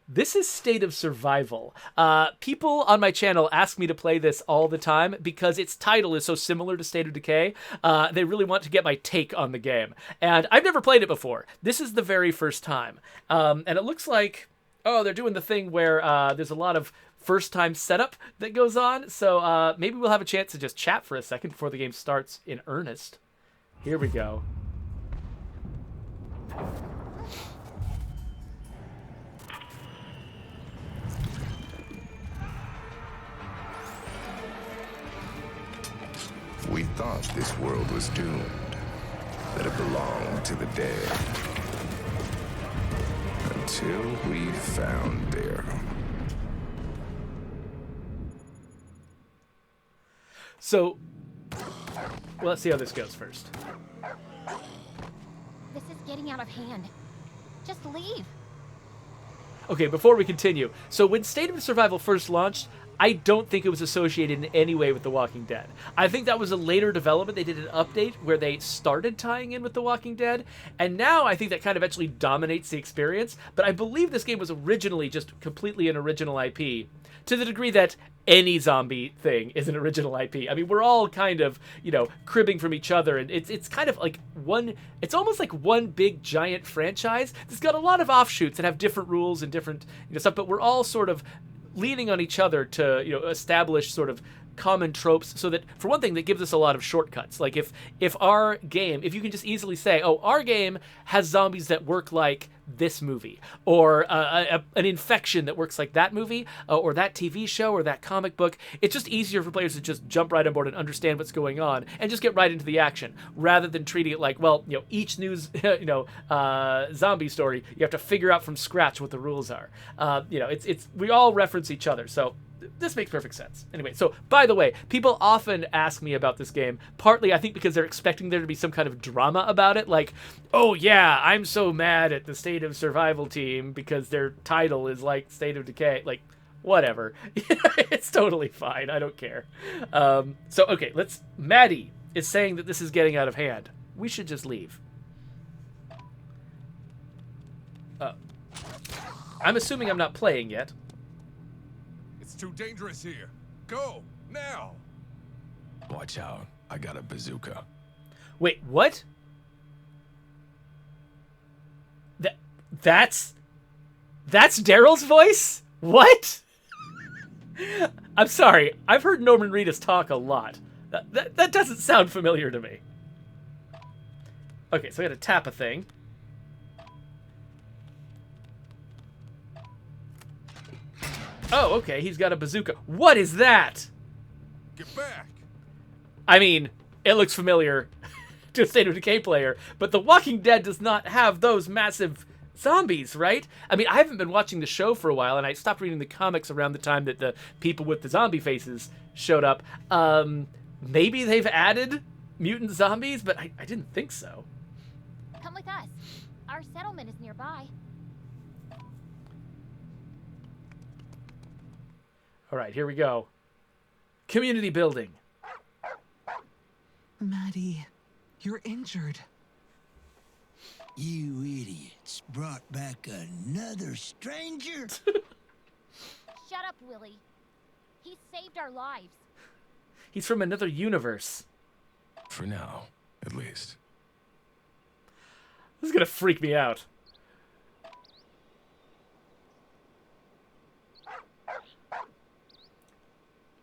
This is State of Survival. People on my channel ask me to play this all the time because its title is so similar to State of Decay. They really want to get my take on the game. And I've never played it before. This is the very first time. And it looks like, oh, they're doing the thing where there's a lot of first-time setup that goes on. So maybe we'll have a chance to just chat for a second before the game starts in earnest. Here we go. We thought this world was doomed, that it belonged to the dead. Until we found Daryl. So, well, let's see how this goes first. This is getting out of hand. Just leave. Okay, before we continue, so when State of Survival first launched, I don't think it was associated in any way with The Walking Dead. I think that was a later development. They did an update where they started tying in with The Walking Dead, and now I think that kind of actually dominates the experience, but I believe this game was originally just completely an original IP, to the degree that any zombie thing is an original IP. I mean, we're all kind of, cribbing from each other, and it's kind of like it's almost like one big giant franchise that's got a lot of offshoots that have different rules and different stuff, but we're all sort of leaning on each other to establish sort of common tropes, so that, for one thing, that gives us a lot of shortcuts. Like if you can just easily say, oh, our game has zombies that work like this movie, or an infection that works like that movie, or that TV show, or that comic book. It's just easier for players to just jump right on board and understand what's going on and just get right into the action, rather than treating it like, well, each zombie story, you have to figure out from scratch what the rules are. It's we all reference each other, so this makes perfect sense. Anyway, so by the way, people often ask me about this game, partly I think because they're expecting there to be some kind of drama about it, like, oh yeah, I'm so mad at the State of Survival team because their title is like State of Decay. Like, whatever. It's totally fine. I don't care. So, okay, Maddie is saying that this is getting out of hand. We should just leave. I'm assuming I'm not playing yet. It's too dangerous here. Go, now! Watch out. I got a bazooka. Wait, what? That's Daryl's voice? What? I'm sorry. I've heard Norman Reedus talk a lot. That doesn't sound familiar to me. Okay, so I gotta tap a thing. Oh, okay, he's got a bazooka. What is that? Get back! I mean, it looks familiar to a State of Decay player, but The Walking Dead does not have those massive zombies, right? I mean, I haven't been watching the show for a while, and I stopped reading the comics around the time that the people with the zombie faces showed up. Maybe they've added mutant zombies, but I didn't think so. Come with us. Our settlement is nearby. All right, here we go. Community building. Maddie, you're injured. You idiots brought back another stranger? Shut up, Willie. He saved our lives. He's from another universe. For now, at least. This is gonna freak me out.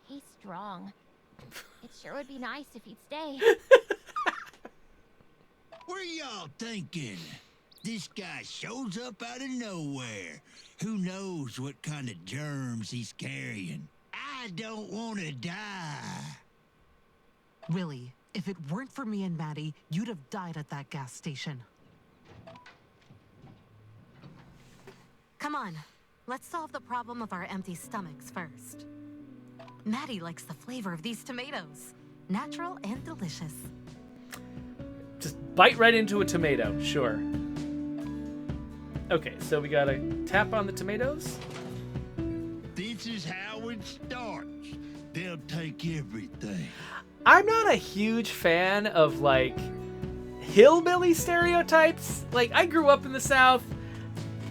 He's strong. It sure would be nice if he'd stay. What are y'all thinking? This guy shows up out of nowhere. Who knows what kind of germs he's carrying? I don't want to die. Willie, if it weren't for me and Maddie, you'd have died at that gas station. Come on, let's solve the problem of our empty stomachs first. Maddie likes the flavor of these tomatoes. Natural and delicious. Just bite right into a tomato, sure. Okay, so we gotta tap on the tomatoes. This is how it starts. They'll take everything. I'm not a huge fan of, like, hillbilly stereotypes. Like, I grew up in the South,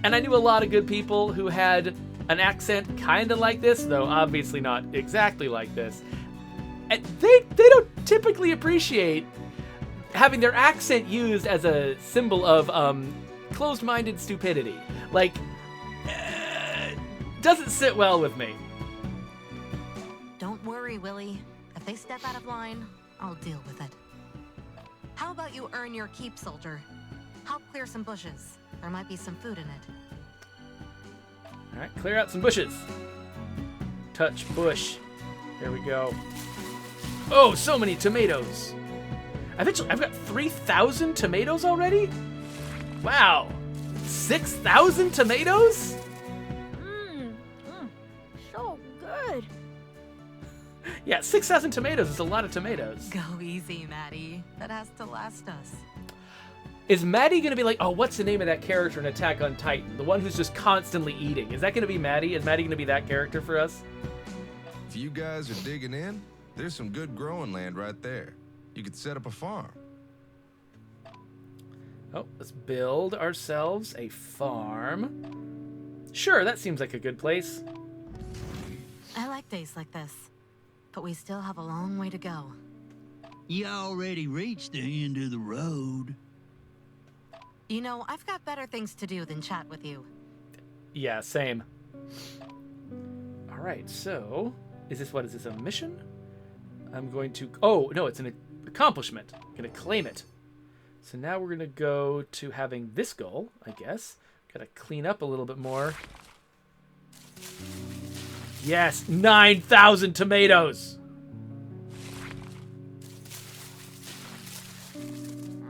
and And I knew a lot of good people who had an accent kind of like this, though obviously not exactly like this. And they don't typically appreciate having their accent used as a symbol of closed-minded stupidity. Like, doesn't sit well with me. Don't worry, Willie. If they step out of line, I'll deal with it. How about you earn your keep, soldier? Help clear some bushes. There might be some food in it. All right, clear out some bushes. Touch bush. There we go. Oh, so many tomatoes. I've got 3,000 tomatoes already? Wow. 6,000 tomatoes? So good. Yeah, 6,000 tomatoes is a lot of tomatoes. Go easy, Maddie. That has to last us. Is Maddie going to be like, oh, what's the name of that character in Attack on Titan? The one who's just constantly eating. Is that going to be Maddie? Is Maddie going to be that character for us? If you guys are digging in, there's some good growing land right there. You could set up a farm. Oh, let's build ourselves a farm. Sure, that seems like a good place. I like days like this, but we still have a long way to go. You already reached the end of the road. You know, I've got better things to do than chat with you. Yeah, same. All right, so is this a mission? I'm going to, oh, no, it's an accomplishment. I'm going to claim it. So now we're going to go to having this goal, I guess. Got to clean up a little bit more. Yes, 9,000 tomatoes.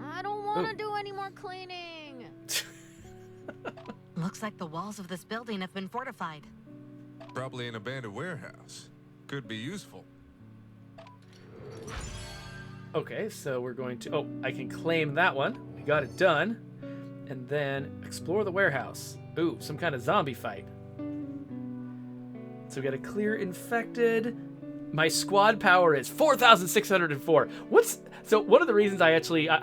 I don't want to do any more cleaning. Looks like the walls of this building have been fortified. Probably an abandoned warehouse. Could be useful. Okay, so we're going to... Oh, I can claim that one. We got it done. And then explore the warehouse. Ooh, some kind of zombie fight. So we got to clear infected. My squad power is 4,604. So one of the reasons I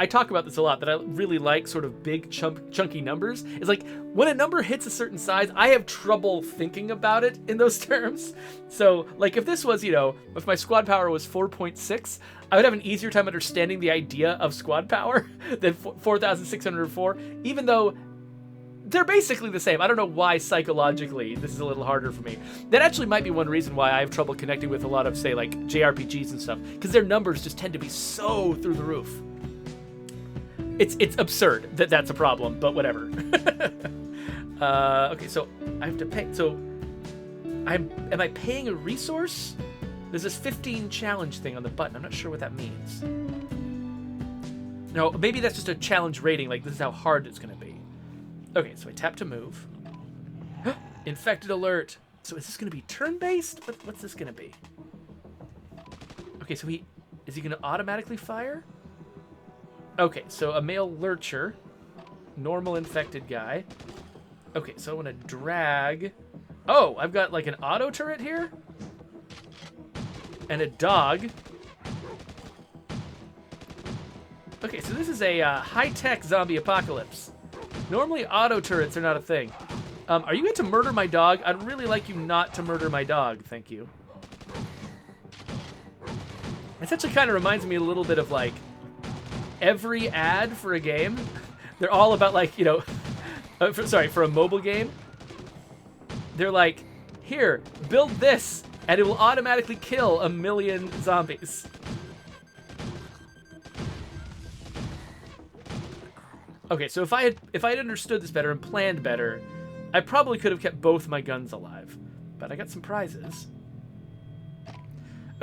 talk about this a lot, that I really like sort of big chunky numbers, is like when a number hits a certain size, I have trouble thinking about it in those terms. So like if this was, if my squad power was 4.6, I would have an easier time understanding the idea of squad power than 4,604, even though they're basically the same. I don't know why psychologically this is a little harder for me. That actually might be one reason why I have trouble connecting with a lot of, say, like JRPGs and stuff, because their numbers just tend to be so through the roof. It's absurd that that's a problem, but whatever. Okay, so I have to pay. So am I paying a resource? There's this 15 challenge thing on the button. I'm not sure what that means. No, maybe that's just a challenge rating. Like this is how hard it's going to be. Okay, so I tap to move. Infected alert. So is this going to be turn-based? What's this going to be? Okay, so is he going to automatically fire? Okay, so a male lurcher. Normal infected guy. Okay, so I want to drag... Oh, I've got like an auto turret here? And a dog. Okay, so this is a high-tech zombie apocalypse. Normally, auto turrets are not a thing. Are you going to murder my dog? I'd really like you not to murder my dog. Thank you. It actually kind of reminds me a little bit of, like, every ad for a game. They're all about, like, for a mobile game. They're like, here, build this, and it will automatically kill 1 million zombies. Okay, so if I had understood this better and planned better, I probably could have kept both my guns alive. But I got some prizes.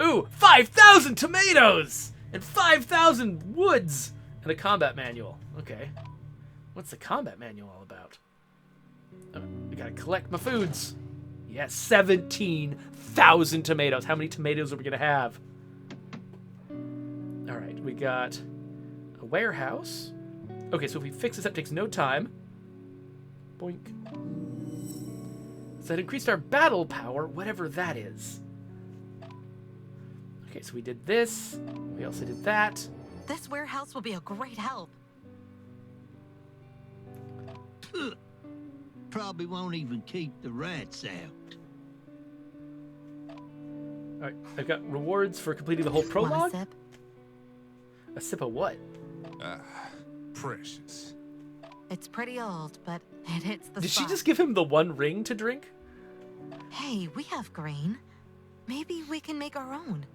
Ooh, 5,000 tomatoes! And 5,000 woods! And a combat manual. Okay. What's the combat manual all about? I gotta collect my foods. Yes, 17,000 tomatoes. How many tomatoes are we gonna have? Alright, we got a warehouse. Okay, so if we fix this up, it takes no time. Boink. So that increased our battle power, whatever that is. Okay, so we did this. We also did that. This warehouse will be a great help. probably won't even keep the rats out. All right, I've got rewards for completing the whole Want a prologue. sip? A sip of what? Ah, precious. It's pretty old, but it hits the Did she spot. just give him the one ring to drink? Hey, we have grain. Maybe we can make our own.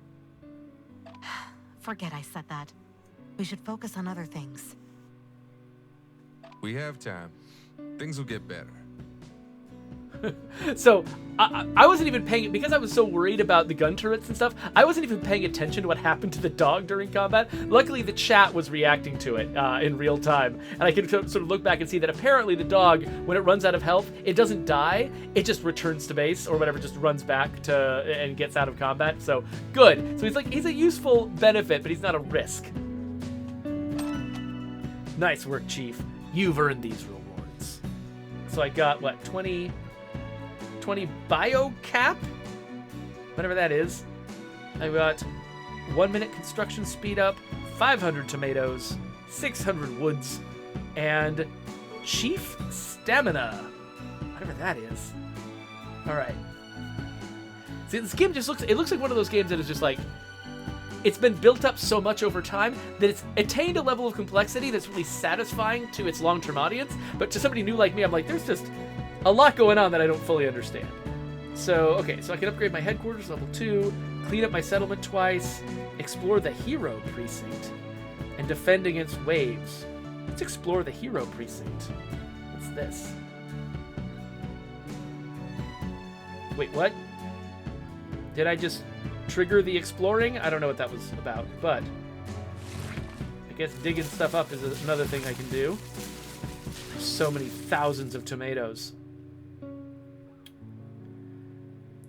Forget I said that. We should focus on other things. We have time. Things will get better. So I wasn't even paying, because I was so worried about the gun turrets and stuff, I wasn't even paying attention to what happened to the dog during combat. Luckily, the chat was reacting to it in real time, and I could sort of look back and see that apparently the dog, when it runs out of health, it doesn't die, it just returns to base or whatever, just runs back to and gets out of combat. So good. So he's a useful benefit, but he's not a risk. Nice work, Chief. You've earned these rewards. So I got what, 20 bio cap, whatever that is. I got 1 minute construction speed up, 500 tomatoes, 600 woods, and chief stamina, whatever that is. All right. See, this game just looks like one of those games that is just like, it's been built up so much over time that it's attained a level of complexity that's really satisfying to its long-term audience, but to somebody new like me, I'm like, there's just a lot going on that I don't fully understand. So, okay, so I can upgrade my headquarters, level 2, clean up my settlement twice, explore the hero precinct, and defend against waves. Let's explore the hero precinct. What's this? Wait, what? Did I just trigger the exploring? I don't know what that was about, but I guess digging stuff up is another thing I can do. There's so many thousands of tomatoes.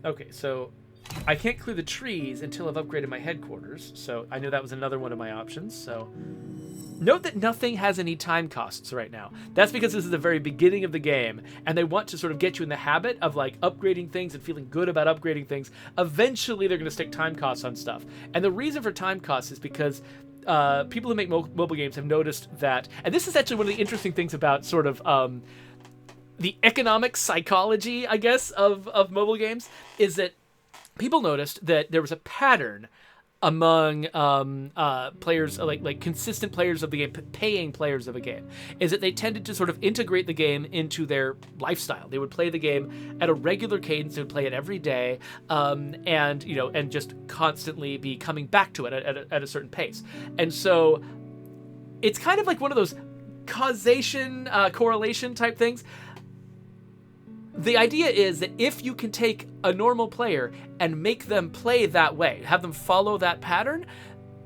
Okay, so I can't clear the trees until I've upgraded my headquarters, so I knew that was another one of my options. So note that nothing has any time costs right now. That's because this is the very beginning of the game, and they want to sort of get you in the habit of like upgrading things and feeling good about upgrading things. Eventually, they're going to stick time costs on stuff, and the reason for time costs is because people who make mobile games have noticed that, and this is actually one of the interesting things about sort of the economic psychology, I guess, of mobile games, is that people noticed that there was a pattern among players, like consistent players of the game, paying players of a game, is that they tended to sort of integrate the game into their lifestyle. They would play the game at a regular cadence. They would play it every day, and just constantly be coming back to it at a certain pace. And so it's kind of like one of those causation, correlation type things. The idea is that if you can take a normal player and make them play that way, have them follow that pattern,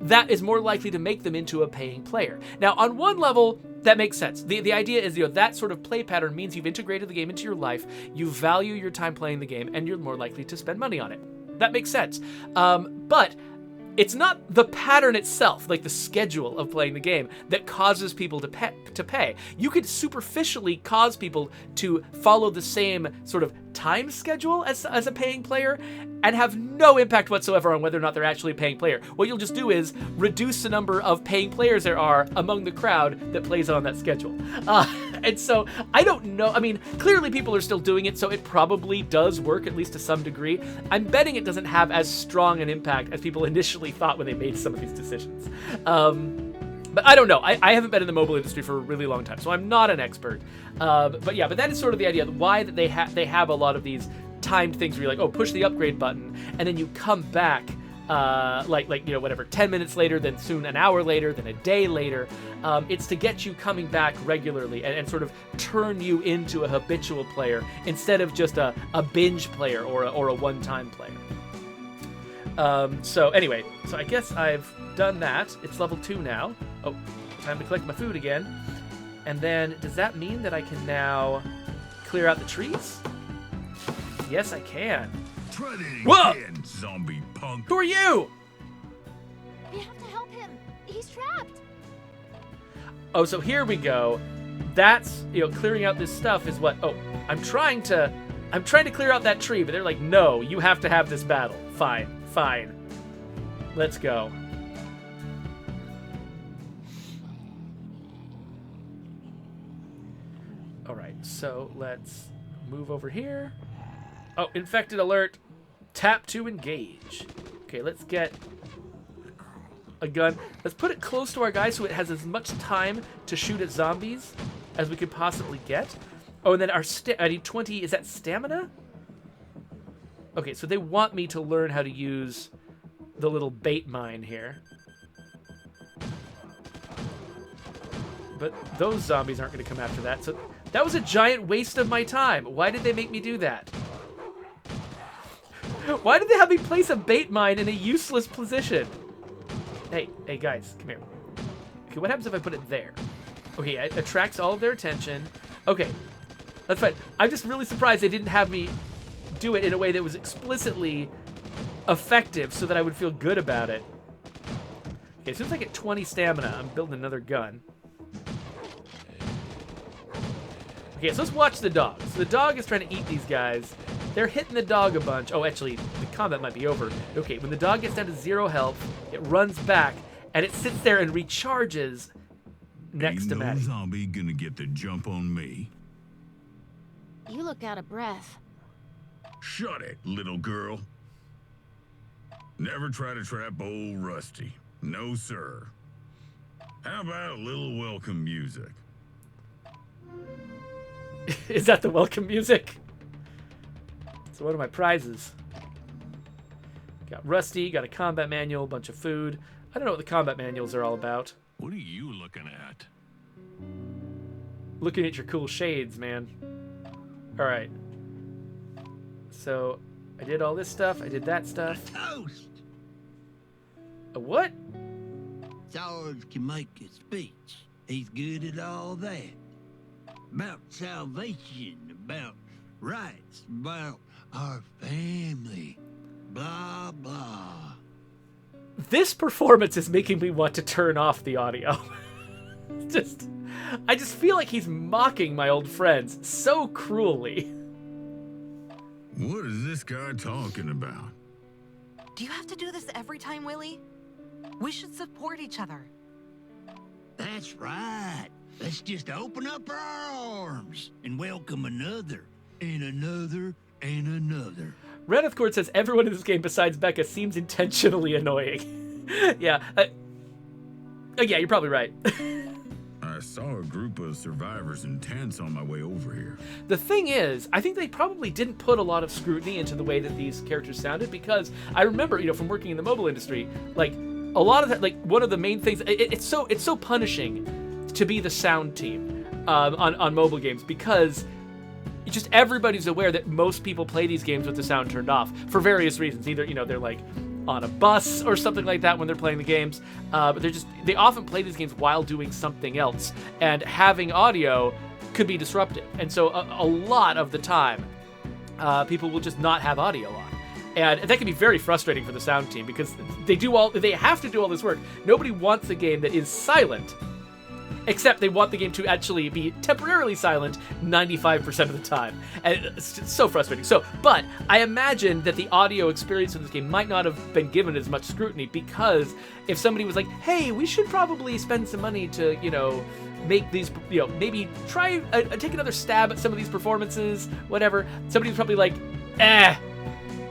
that is more likely to make them into a paying player. Now, on one level, that makes sense. The idea is, that sort of play pattern means you've integrated the game into your life, you value your time playing the game, and you're more likely to spend money on it. That makes sense. But it's not the pattern itself, like the schedule of playing the game, that causes people to pay. You could superficially cause people to follow the same sort of time schedule as a paying player and have no impact whatsoever on whether or not they're actually a paying player. What you'll just do is reduce the number of paying players there are among the crowd that plays on that schedule. And so, I don't know. I mean, clearly people are still doing it, so it probably does work, at least to some degree. I'm betting it doesn't have as strong an impact as people initially thought when they made some of these decisions. But I don't know. I haven't been in the mobile industry for a really long time, so I'm not an expert. But that is sort of the idea. Why that they have a lot of these timed things where you're like, oh, push the upgrade button, and then you come back whatever, 10 minutes later, then soon an hour later, then a day later. It's to get you coming back regularly and sort of turn you into a habitual player instead of just a binge player or a one-time player. So anyway, so I guess I've done that. It's level 2 now. Oh, time to collect my food again. And then, does that mean that I can now clear out the trees? Yes, I can. Try it Whoa! again, zombie punk. Who are you? We have to help him. He's trapped. Oh, so here we go. That's, clearing out this stuff is what, I'm trying to clear out that tree, but they're like, no, you have to have this battle. Fine. Let's go. All right, So let's move over here. Oh, infected alert. Tap to engage. Okay, let's get a gun. Let's put it close to our guy so it has as much time to shoot at zombies as we could possibly get. Oh, and then I need 20. Is that stamina? Okay, so they want me to learn how to use the little bait mine here. But those zombies aren't going to come after that. So that was a giant waste of my time. Why did they make me do that? Why did they have me place a bait mine in a useless position? Hey, guys, come here. Okay, what happens if I put it there? Okay, it attracts all of their attention. Okay, that's fine. I'm just really surprised they didn't have me do it in a way that was explicitly effective so that I would feel good about it. Okay, as soon as I get 20 stamina, I'm building another gun. Okay, so let's watch the dog. So the dog is trying to eat these guys. They're hitting the dog a bunch. Oh, actually, the combat might be over. Okay, when the dog gets down to 0 health, it runs back, and it sits there and recharges next to Maddie. Ain't no zombie gonna get the jump on me. You look out of breath. Shut it, little girl. Never try to trap old Rusty. No, sir. How about a little welcome music? Is that the welcome music? So what are my prizes? Got Rusty, got a combat manual, bunch of food. I don't know what the combat manuals are all about. What are you looking at? Looking at your cool shades, man. All right. So I did all this stuff. I did that stuff. Toast! A what? Sarge can make a speech. He's good at all that. About salvation, about rights, about our family. Blah, blah. This performance is making me want to turn off the audio. I just feel like he's mocking my old friends so cruelly. What is this guy talking about? Do you have to do this every time, Willie? We should support each other. That's right. Let's just open up our arms and welcome another, and another, and another. Reneth Court says everyone in this game besides Becca seems intentionally annoying. Yeah. Yeah, you're probably right. I saw a group of survivors in tents on my way over here. The thing is, I think they probably didn't put a lot of scrutiny into the way that these characters sounded, because I remember, from working in the mobile industry, like a lot of that, like one of the main things, it's so punishing to be the sound team on mobile games, because just everybody's aware that most people play these games with the sound turned off for various reasons. Either they're like on a bus or something like that when they're playing the games, but they often play these games while doing something else, and having audio could be disruptive. And so a lot of the time, people will just not have audio on. And that can be very frustrating for the sound team, because they have to do all this work. Nobody wants a game that is silent, except they want the game to actually be temporarily silent 95% of the time. And it's just so frustrating. But I imagine that the audio experience of this game might not have been given as much scrutiny, because if somebody was like, hey, we should probably spend some money to, make these, maybe try, take another stab at some of these performances, whatever, somebody's probably like,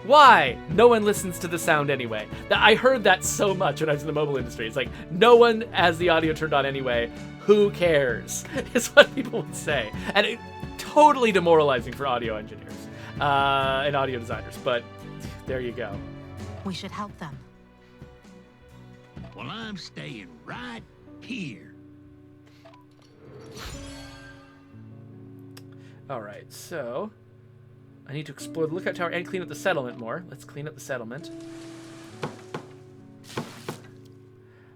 why? No one listens to the sound anyway. I heard that so much when I was in the mobile industry. It's like, no one has the audio turned on anyway. Who cares? Is what people would say. And it's totally demoralizing for audio engineers and audio designers. But there you go. We should help them. Well, I'm staying right here. All right, so I need to explore the lookout tower and clean up the settlement more. Let's clean up the settlement.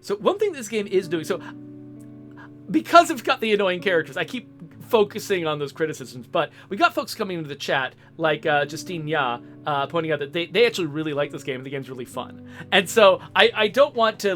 So one thing this game is doing, so because I've got the annoying characters, I keep focusing on those criticisms, but we got folks coming into the chat, like Justine Ya, pointing out that they actually really like this game, and the game's really fun. And so I don't want to,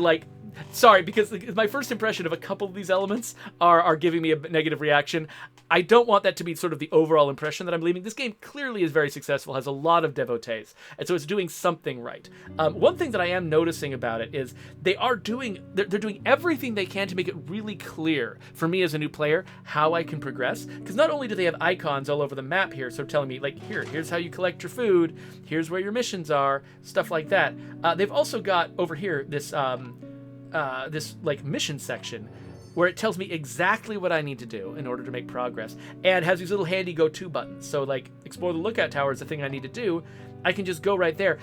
sorry, because my first impression of a couple of these elements are giving me a negative reaction. I don't want that to be sort of the overall impression that I'm leaving. This game clearly is very successful, has a lot of devotees, and so it's doing something right. One thing that I am noticing about it is they're doing everything they can to make it really clear for me as a new player how I can progress. Because not only do they have icons all over the map here, so telling me, like, here's how you collect your food, here's where your missions are, stuff like that. They've also got over here this like mission section where it tells me exactly what I need to do in order to make progress, and has these little handy go-to buttons. So like explore the lookout tower is the thing I need to do. I can just go right there.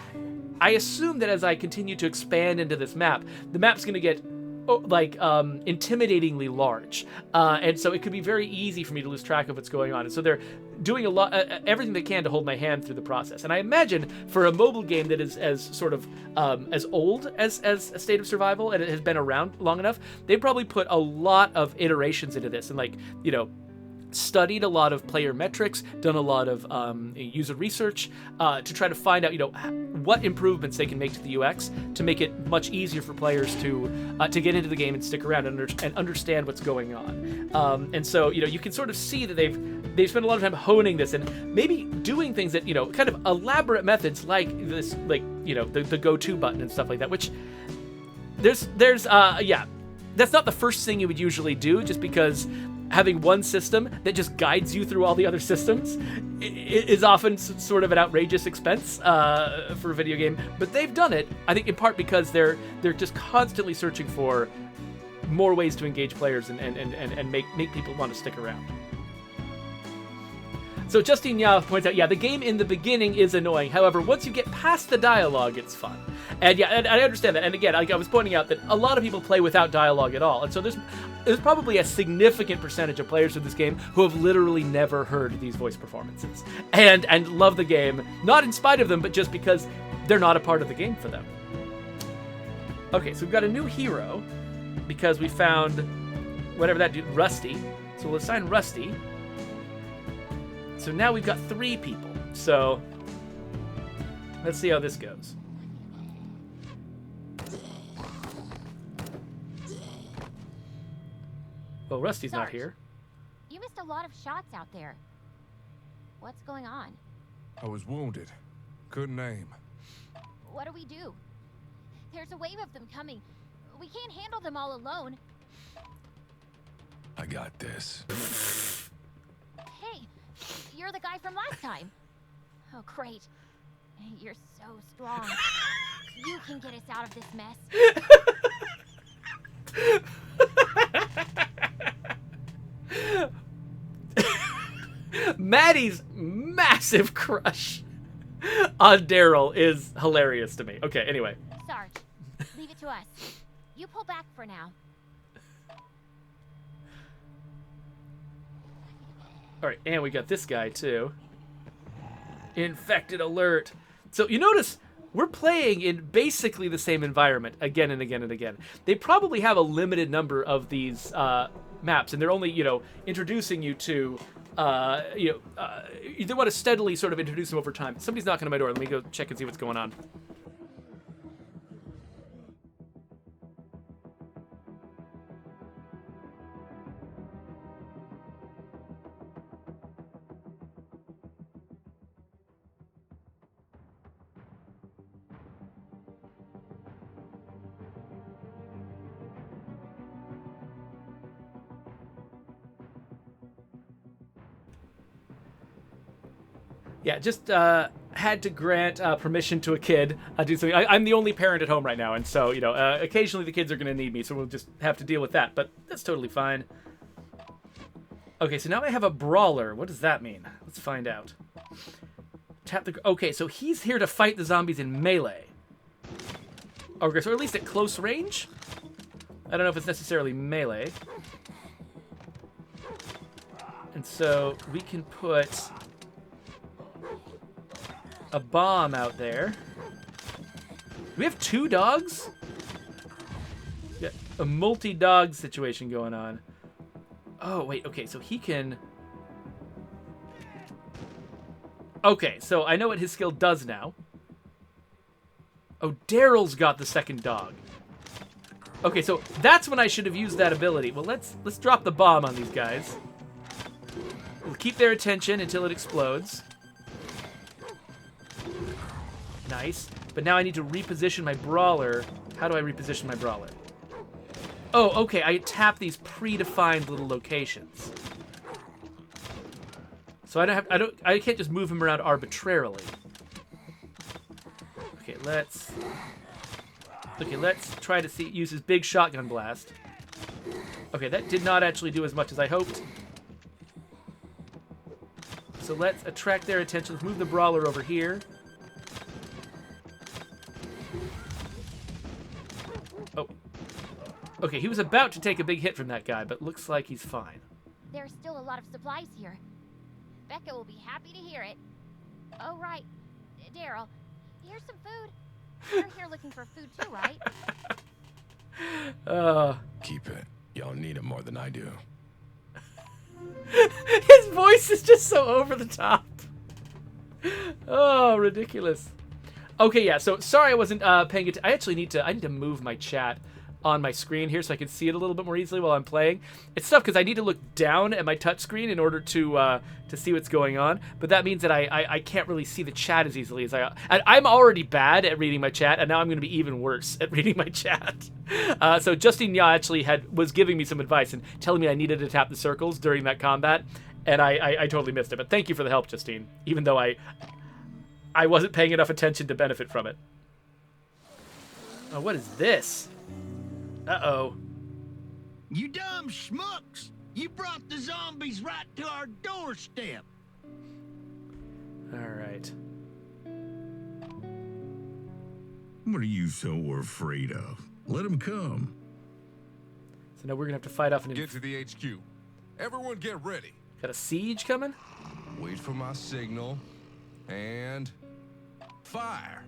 I assume that as I continue to expand into this map, the map's going to get intimidatingly large, and so it could be very easy for me to lose track of what's going on. And so they're doing a lot, everything they can to hold my hand through the process. And I imagine for a mobile game that is as sort of as old as a State of Survival, and it has been around long enough, they probably put a lot of iterations into this, and, like, you know, studied a lot of player metrics, done a lot of user research to try to find out, you know, what improvements they can make to the UX to make it much easier for players to get into the game and stick around and understand what's going on. And so, you know, you can sort of see that they've spent a lot of time honing this and maybe doing things that, you know, kind of elaborate methods like this, like, you know, the go-to button and stuff like that, which there's that's not the first thing you would usually do, just because having one system that just guides you through all the other systems is often sort of an outrageous expense for a video game. But they've done it, I think, in part because they're just constantly searching for more ways to engage players and make people want to stick around. So Justine Yao points out, yeah, the game in the beginning is annoying. However, once you get past the dialogue, it's fun. And yeah, and I understand that. And again, like I was pointing out, that a lot of people play without dialogue at all. And so there's probably a significant percentage of players of this game who have literally never heard these voice performances and love the game, not in spite of them, but just because they're not a part of the game for them. Okay, so we've got a new hero because we found whatever that dude, Rusty. So we'll assign Rusty. So now we've got 3 people. So let's see how this goes. Well, Rusty's not Sarge, here. You missed a lot of shots out there. What's going on? I was wounded. Couldn't aim. What do we do? There's a wave of them coming. We can't handle them all alone. I got this. Hey, you're the guy from last time. Oh, great. You're so strong. You can get us out of this mess. Maddie's massive crush on Daryl is hilarious to me. Okay, anyway. Sarge, leave it to us. You pull back for now. Alright, and we got this guy too. Infected alert. So you notice we're playing in basically the same environment again and again and again. They probably have a limited number of these maps, and they're only, you know, introducing you to, they want to steadily sort of introduce them over time. Somebody's knocking on my door. Let me go check and see what's going on. Yeah, just had to grant permission to a kid do something. I'm the only parent at home right now, and so, you know, occasionally the kids are going to need me, so we'll just have to deal with that, but that's totally fine. Okay, so now I have a brawler. What does that mean? Let's find out. Tap the... Okay, so he's here to fight the zombies in melee. Okay, so at least at close range? I don't know if it's necessarily melee. And so we can put a bomb out there. Do we have 2 dogs? Got a multi-dog situation going on. Oh, wait, okay, so he can... Okay, so I know what his skill does now. Oh, Daryl's got the second dog. Okay, so that's when I should have used that ability. Well, let's drop the bomb on these guys. We'll keep their attention until it explodes. Nice. But now I need to reposition my brawler. How do I reposition my brawler? Oh, okay. I tap these predefined little locations. So I can't just move him around arbitrarily. Okay, let's try to use his big shotgun blast. Okay, that did not actually do as much as I hoped. So let's attract their attention. Let's move the brawler over here. Oh. Okay, he was about to take a big hit from that guy, but looks like he's fine. There's still a lot of supplies here. Becca will be happy to hear it. Oh, right. Daryl, here's some food. You're here looking for food too, right? Keep it. Y'all need it more than I do. His voice is just so over the top. Oh, ridiculous. Okay, yeah. So sorry I wasn't paying attention. I actually need to move my chat on my screen here so I can see it a little bit more easily while I'm playing. It's tough because I need to look down at my touch screen in order to see what's going on. But that means that I can't really see the chat as easily as I'm already bad at reading my chat, and now I'm going to be even worse at reading my chat. So Justine Ya actually was giving me some advice and telling me I needed to tap the circles during that combat, and I totally missed it. But thank you for the help, Justine, even though I wasn't paying enough attention to benefit from it. Oh, what is this? Uh-oh. You dumb schmucks! You brought the zombies right to our doorstep! Alright. What are you so afraid of? Let them come. So now we're gonna have to fight off an... Get to the HQ. Everyone get ready. Got a siege coming? Wait for my signal. And... fire!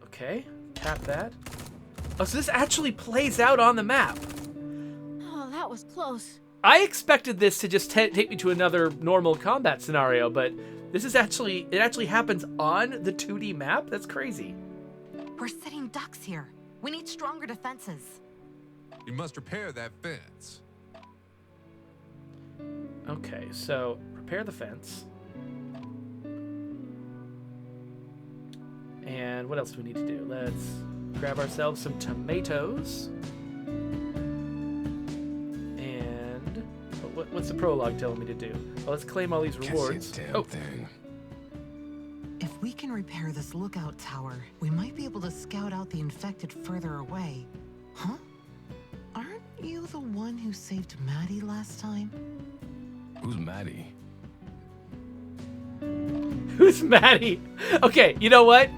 Okay, tap that. Oh, so this actually plays out on the map. Oh, that was close. I expected this to just take me to another normal combat scenario, but this is actually, it actually happens on the 2D map? That's crazy. We're sitting ducks here. We need stronger defenses. You must repair that fence. Okay, so repair the fence. And what else do we need to do? Let's grab ourselves some tomatoes. And what's the prologue telling me to do? Well, let's claim all these rewards. Thing. If we can repair this lookout tower, we might be able to scout out the infected further away. Huh? Aren't you the one who saved Maddie last time? Who's Maddie? Who's Maddie? Okay, you know what?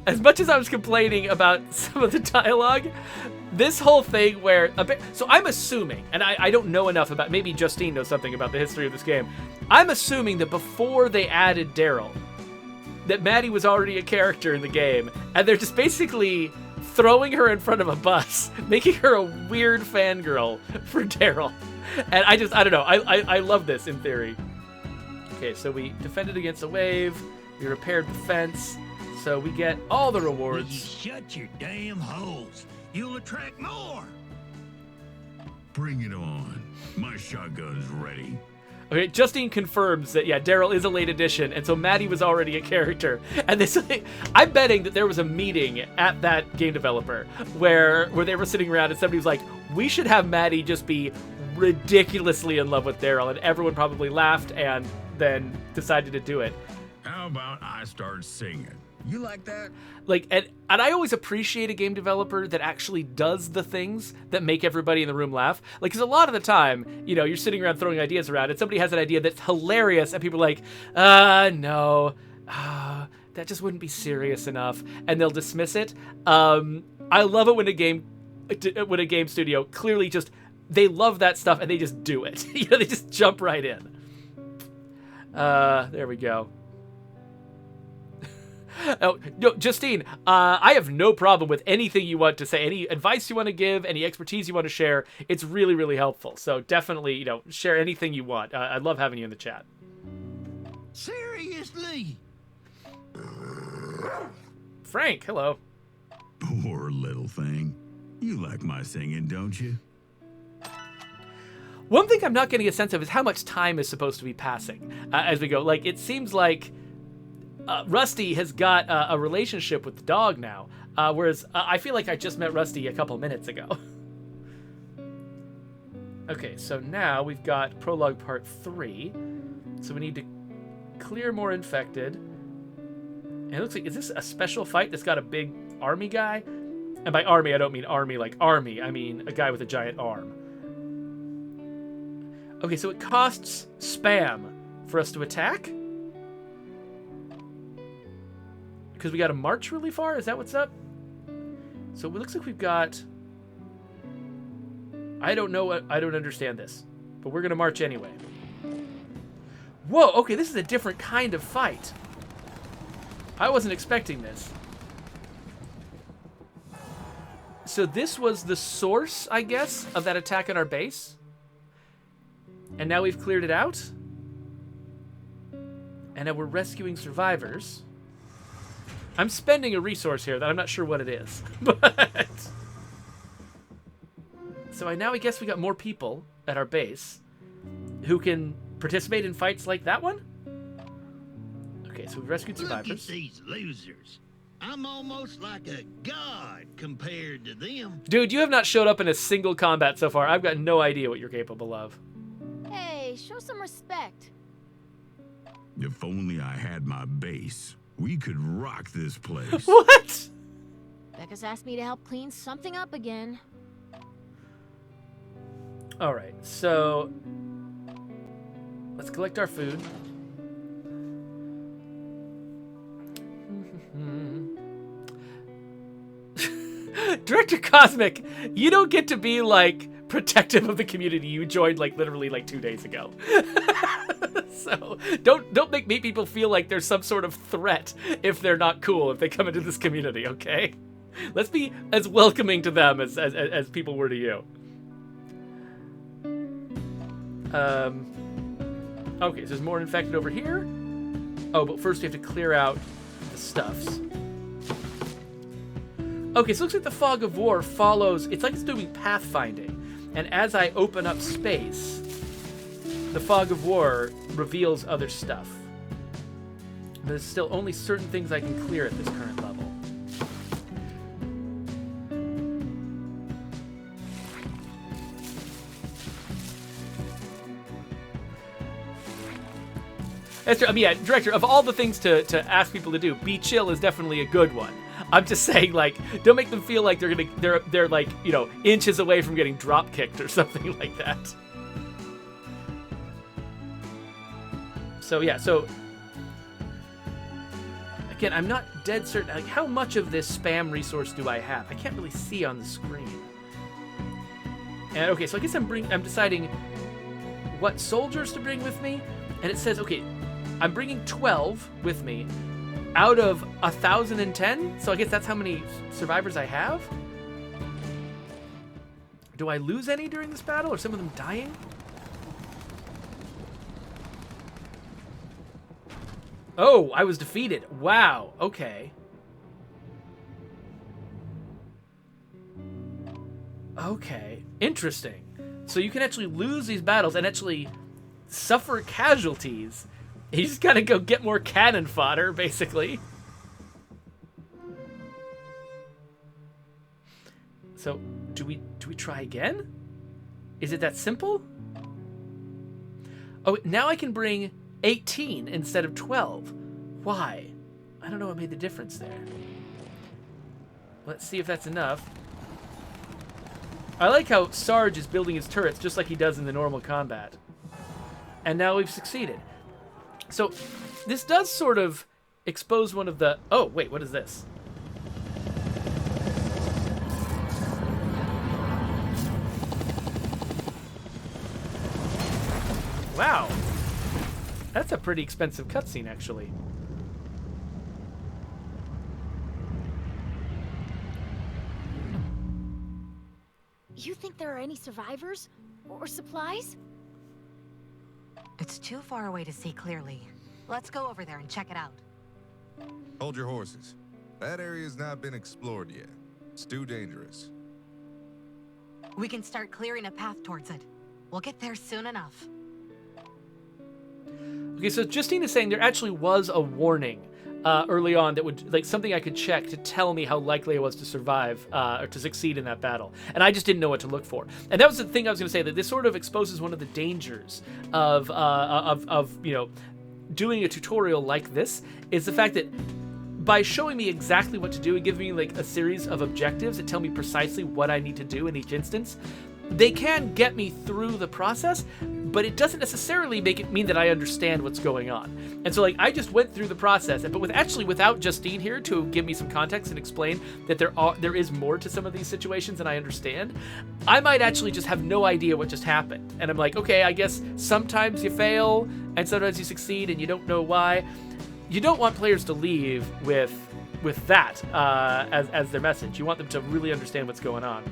As much as I was complaining about some of the dialogue, this whole thing where... So I'm assuming, and I don't know enough about... Maybe Justine knows something about the history of this game. I'm assuming that before they added Daryl, that Maddie was already a character in the game, and they're just basically throwing her in front of a bus, making her a weird fangirl for Daryl. And I don't know. I love this in theory. Okay, so we defended against a wave. We repaired the fence. So we get all the Will you rewards. shut your damn holes? You'll attract more! Bring it on. My shotgun's ready. Okay, Justine confirms that, yeah, Daryl is a late addition, and so Maddie was already a character. And this, I'm betting that there was a meeting at that game developer where they were sitting around and somebody was like, we should have Maddie just be ridiculously in love with Daryl, and everyone probably laughed and then decided to do it. How about I start singing? You like that? Like, and I always appreciate a game developer that actually does the things that make everybody in the room laugh. Like, because a lot of the time, you know, you're sitting around throwing ideas around and somebody has an idea that's hilarious and people are like, no, that just wouldn't be serious enough. And they'll dismiss it. I love it when a game studio clearly just, they love that stuff and they just do it. You know, they just jump right in. There we go. Oh, no, Justine, I have no problem with anything you want to say, any advice you want to give, any expertise you want to share. It's really, really helpful. So definitely, you know, share anything you want. I love having you in the chat. Seriously? Frank, hello. Poor little thing. You like my singing, don't you? One thing I'm not getting a sense of is how much time is supposed to be passing as we go. Like, it seems like Rusty has got a relationship with the dog now, whereas I feel like I just met Rusty a couple minutes ago. Okay, so now we've got Prologue Part 3. So we need to clear more infected. And it looks like, is this a special fight that's got a big army guy? And by army, I don't mean army like army. I mean a guy with a giant arm. Okay, so it costs spam for us to attack? Because we got to march really far? Is that what's up? So it looks like we've got... I don't understand this. But we're going to march anyway. Whoa, okay, this is a different kind of fight. I wasn't expecting this. So this was the source, I guess, of that attack on our base. And now we've cleared it out. And now we're rescuing survivors. I'm spending a resource here that I'm not sure what it is. But... So now I guess we got more people at our base who can participate in fights like that one? Okay, so we've rescued survivors. Look at these losers. I'm almost like a god compared to them. Dude, you have not showed up in a single combat so far. I've got no idea what you're capable of. Hey, show some respect. If only I had my base, we could rock this place. What? Becca's asked me to help clean something up again. All right, so let's collect our food. Director Cosmic, you don't get to be like protective of the community you joined like literally like 2 days ago. So don't make people feel like there's some sort of threat if they're not cool if they come into this community, okay? Let's be as welcoming to them as people were to you. Okay, so there's more infected over here. Oh, but first we have to clear out the stuffs. Okay, so it looks like the Fog of War follows... It's like it's doing pathfinding. And as I open up space, the Fog of War reveals other stuff. But there's still only certain things I can clear at this current level. That's true. I mean, yeah, Director, of all the things to ask people to do, be chill is definitely a good one. I'm just saying, like, don't make them feel like they're like, you know, inches away from getting drop kicked or something like that. So yeah, so again, I'm not dead certain. Like, how much of this spam resource do I have? I can't really see on the screen. And okay, so I guess I'm deciding what soldiers to bring with me, and it says, okay, I'm bringing 12 with me out of 1,010, so I guess that's how many survivors I have. Do I lose any during this battle? Are some of them dying? Oh, I was defeated. Wow, okay. Okay, interesting. So you can actually lose these battles and actually suffer casualties. You just gotta go get more cannon fodder, basically. So, do we try again? Is it that simple? Oh, now I can bring 18 instead of 12. Why? I don't know what made the difference there. Let's see if that's enough. I like how Sarge is building his turrets just like he does in the normal combat. And now we've succeeded. So, this does sort of expose one of the... Oh, wait, what is this? Wow. That's a pretty expensive cutscene, actually. You think there are any survivors? Or supplies? It's too far away to see clearly. Let's go over there and check it out. Hold your horses. That area's not been explored yet. It's too dangerous. We can start clearing a path towards it. We'll get there soon enough. Okay, so Justine is saying there actually was a warning early on that would, like, something I could check to tell me how likely I was to survive or to succeed in that battle. And I just didn't know what to look for. And that was the thing I was going to say, that this sort of exposes one of the dangers of you know, doing a tutorial like this, is the fact that by showing me exactly what to do and giving me like a series of objectives that tell me precisely what I need to do in each instance, they can get me through the process, but it doesn't necessarily make it mean that I understand what's going on. And so, like, I just went through the process, but without Justine here to give me some context and explain that there is more to some of these situations than I understand, I might actually just have no idea what just happened. And I'm like, okay, I guess sometimes you fail and sometimes you succeed and you don't know why. You don't want players to leave with that as their message. You want them to really understand what's going on.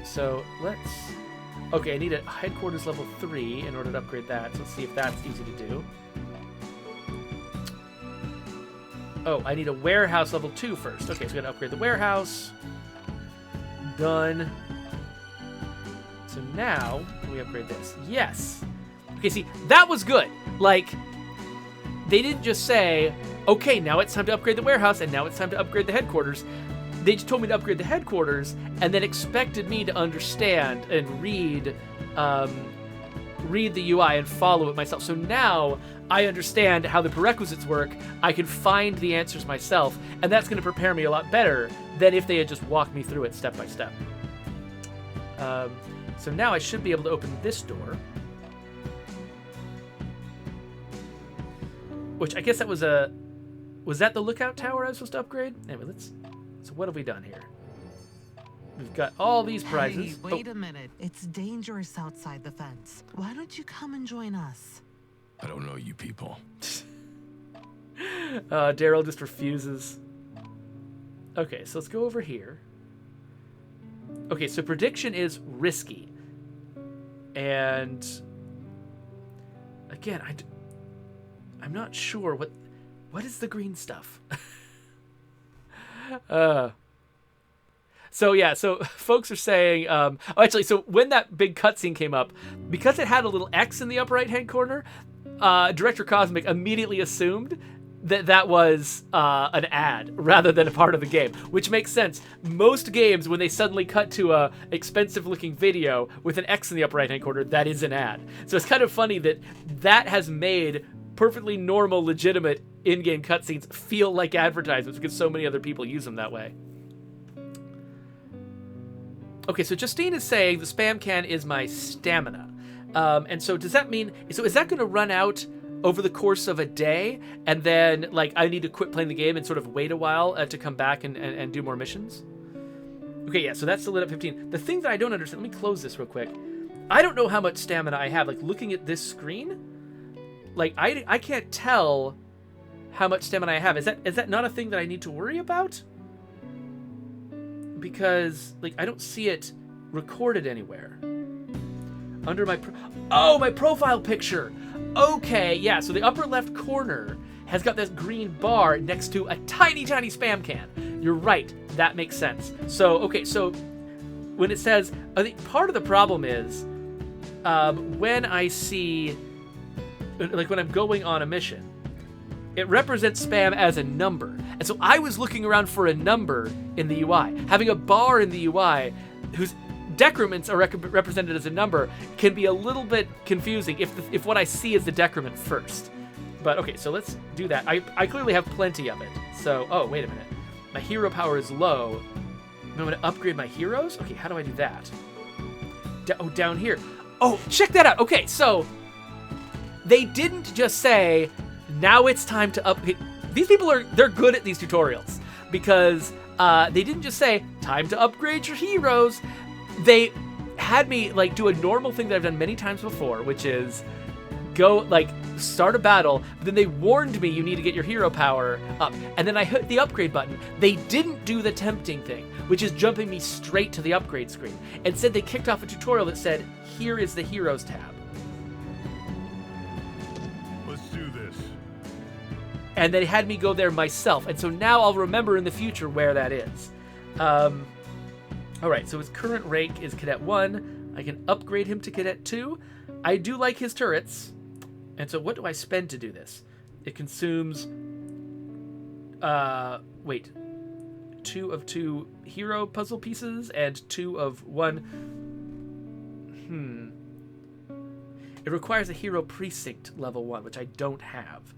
So okay, I need a headquarters level 3 in order to upgrade that. So let's see if that's easy to do. Oh, I need a warehouse level 2 first. Okay, so we're gonna upgrade the warehouse. Done. So now, can we upgrade this? Yes. Okay, see, that was good. Like, they didn't just say, okay, now it's time to upgrade the warehouse, and now it's time to upgrade the headquarters. They just told me to upgrade the headquarters, and then expected me to understand and read the UI and follow it myself. So now I understand how the prerequisites work. I can find the answers myself, and that's going to prepare me a lot better than if they had just walked me through it step by step. So now I should be able to open this door, which I guess that was that the lookout tower I was supposed to upgrade? Anyway, so what have we done here? We've got all these prizes. Hey, wait a minute. It's dangerous outside the fence. Why don't you come and join us? I don't know you people. Daryl just refuses. Okay, so let's go over here. Okay, so prediction is risky. And again, I'm not sure what is the green stuff. So yeah, so folks are saying, actually, so when that big cutscene came up, because it had a little X in the upper right-hand corner, Director Cosmic immediately assumed that was an ad rather than a part of the game, which makes sense. Most games, when they suddenly cut to a expensive-looking video with an X in the upper right-hand corner, that is an ad. So it's kind of funny that has made perfectly normal, legitimate in-game cutscenes feel like advertisements because so many other people use them that way. Okay, so Justine is saying the spam can is my stamina. And so does that mean... So is that going to run out over the course of a day? And then, like, I need to quit playing the game and sort of wait a while to come back and do more missions? Okay, yeah, so that's still lit up 15. The thing that I don't understand... Let me close this real quick. I don't know how much stamina I have. Like, looking at this screen... Like, I can't tell how much stamina I have. Is that not a thing that I need to worry about? Because, like, I don't see it recorded anywhere. Under my... my profile picture! Okay, yeah, so the upper left corner has got this green bar next to a tiny, tiny spam can. You're right, that makes sense. So, okay, so when it says... I think part of the problem is when I see... Like, when I'm going on a mission, it represents spam as a number. And so I was looking around for a number in the UI. Having a bar in the UI whose decrements are represented as a number can be a little bit confusing if what I see is the decrement first. But okay, so let's do that. I clearly have plenty of it. So, oh, wait a minute. My hero power is low. I'm going to upgrade my heroes? Okay, how do I do that? Down here. Oh, check that out. Okay, so... They didn't just say, now it's time to upgrade. These people they're good at these tutorials because they didn't just say, time to upgrade your heroes. They had me like do a normal thing that I've done many times before, which is go like start a battle. But then they warned me you need to get your hero power up. And then I hit the upgrade button. They didn't do the tempting thing, which is jumping me straight to the upgrade screen. Instead, they kicked off a tutorial that said, here is the heroes tab. And they had me go there myself. And so now I'll remember in the future where that is. All right, so his current rank is Cadet 1. I can upgrade him to Cadet 2. I do like his turrets. And so what do I spend to do this? It consumes... 2 of 2 hero puzzle pieces and 2 of 1... It requires a hero precinct level 1, which I don't have.